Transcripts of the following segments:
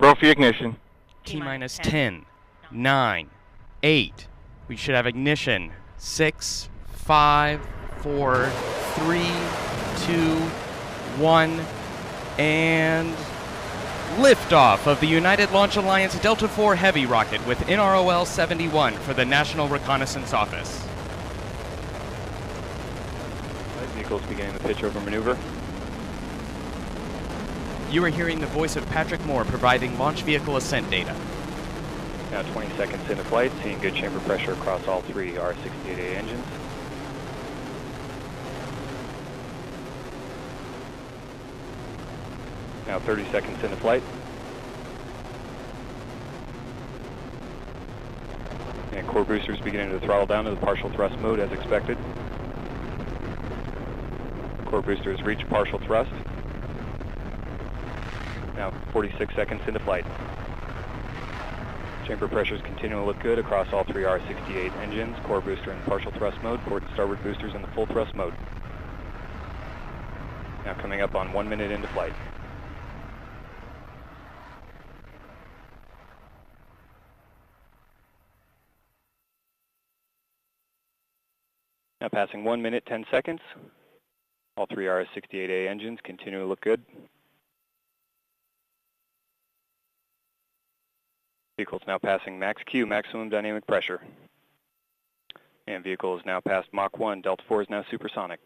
Go for your ignition. T-minus 10, 9, 8. We should have ignition. 6, 5, 4, 3, 2, 1, and liftoff of the United Launch Alliance Delta IV Heavy rocket with NROL 71 for the National Reconnaissance Office. Vehicles beginning the pitch over maneuver. You are hearing the voice of Patrick Moore providing launch vehicle ascent data. Now 20 seconds into flight, seeing good chamber pressure across all three R68A engines. Now 30 seconds into flight. And core boosters beginning to throttle down to the partial thrust mode as expected. Core boosters reach partial thrust. Now 46 seconds into flight. Chamber pressures continue to look good across all three R68 engines. Core booster in partial thrust mode, port and starboard boosters in the full thrust mode. Now coming up on 1 minute into flight. Now passing 1 minute, 10 seconds. All three RS-68A engines continue to look good. Vehicle is now passing max Q, maximum dynamic pressure. And vehicle is now past Mach 1, Delta IV is now supersonic.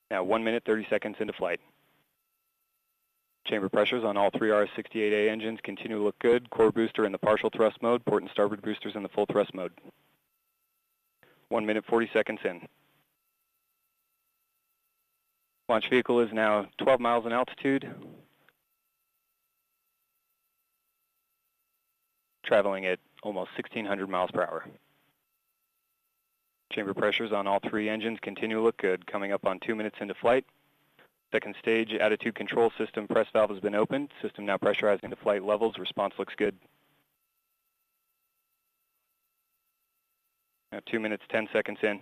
Now 1 minute, 30 seconds into flight. Chamber pressures on all three RS-68A engines continue to look good. Core booster in the partial thrust mode, port and starboard boosters in the full thrust mode. 1 minute, 40 seconds in. Launch vehicle is now 12 miles in altitude, traveling at almost 1,600 miles per hour. Chamber pressures on all three engines continue to look good, coming up on 2 minutes into flight. Second stage attitude control system press valve has been opened. System now pressurizing to flight levels. Response looks good. Now 2 minutes, 10 seconds in.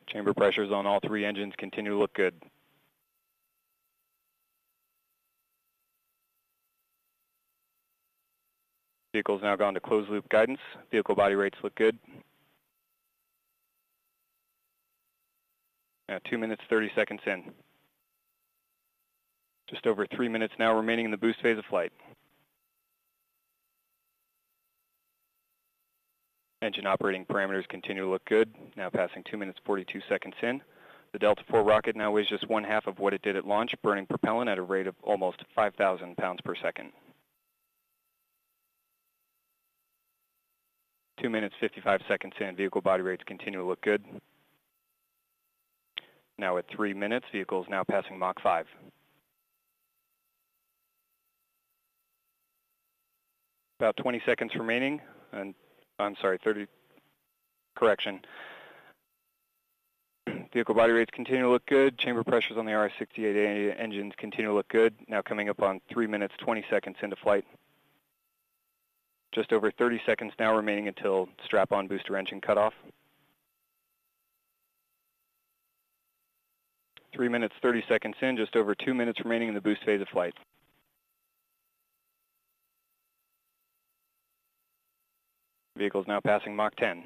Chamber pressures on all three engines continue to look good. Vehicle's now gone to closed loop guidance. Vehicle body rates look good. Now 2 minutes, 30 seconds in. Just over 3 minutes now remaining in the boost phase of flight. Engine operating parameters continue to look good. Now passing 2 minutes, 42 seconds in. The Delta IV rocket now weighs just 1/2 of what it did at launch, burning propellant at a rate of almost 5,000 pounds per second. 2 minutes, 55 seconds in. Vehicle body rates continue to look good. Now at 3 minutes, vehicle is now passing Mach 5. About 20 seconds remaining, and I'm sorry, 30, correction. Vehicle body rates continue to look good. Chamber pressures on the RS-68A engines continue to look good. Now coming up on 3 minutes, 20 seconds into flight. Just over 30 seconds now remaining until strap-on booster engine cutoff. 3 minutes, 30 seconds in, just over 2 minutes remaining in the boost phase of flight. Vehicle is now passing Mach 10.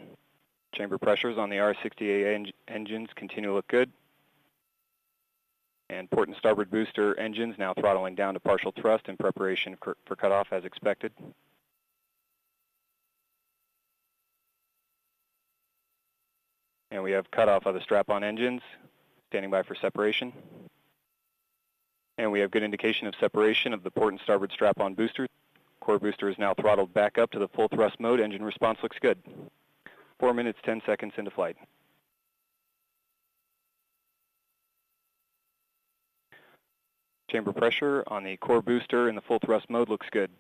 Chamber pressures on the RS-68A engines continue to look good. And port and starboard booster engines now throttling down to partial thrust in preparation for cutoff as expected. And we have cutoff of the strap-on engines, standing by for separation. And we have good indication of separation of the port and starboard strap-on booster. Core booster is now throttled back up to the full thrust mode. Engine response looks good. 4 minutes, 10 seconds into flight. Chamber pressure on the core booster in the full thrust mode looks good.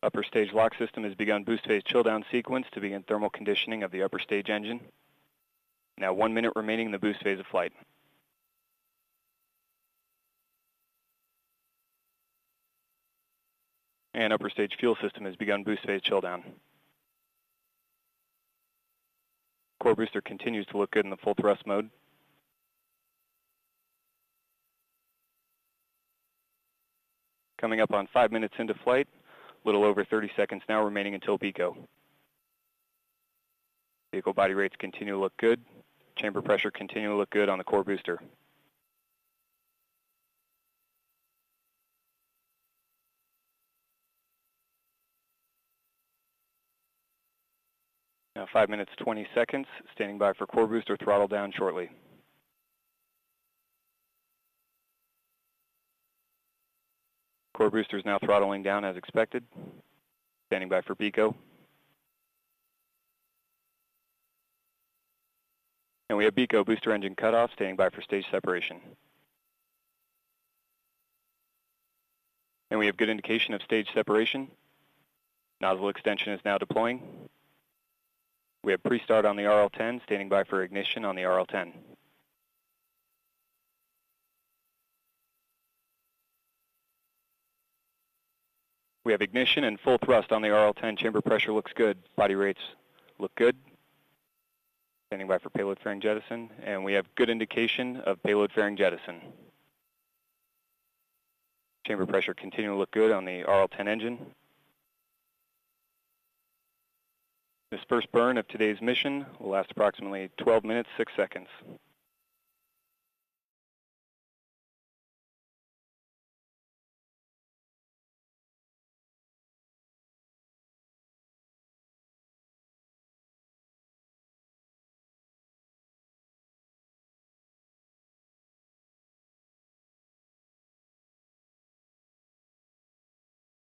Upper stage lock system has begun boost phase chill down sequence to begin thermal conditioning of the upper stage engine. Now 1 minute remaining in the boost phase of flight. And upper stage fuel system has begun boost phase chill down. Core booster continues to look good in the full thrust mode. Coming up on 5 minutes into flight, a little over 30 seconds now remaining until BECO. Vehicle body rates continue to look good. Chamber pressure continue to look good on the core booster. Now 5 minutes, 20 seconds, standing by for core booster throttle down shortly. Core booster is now throttling down as expected. Standing by for BECO. And we have BECO booster engine cutoff, standing by for stage separation. And we have good indication of stage separation. Nozzle extension is now deploying. We have pre-start on the RL-10, standing by for ignition on the RL-10. We have ignition and full thrust on the RL-10. Chamber pressure looks good. Body rates look good. Standing by for payload fairing jettison. And we have good indication of payload fairing jettison. Chamber pressure continue to look good on the RL-10 engine. This first burn of today's mission will last approximately 12 minutes, 6 seconds.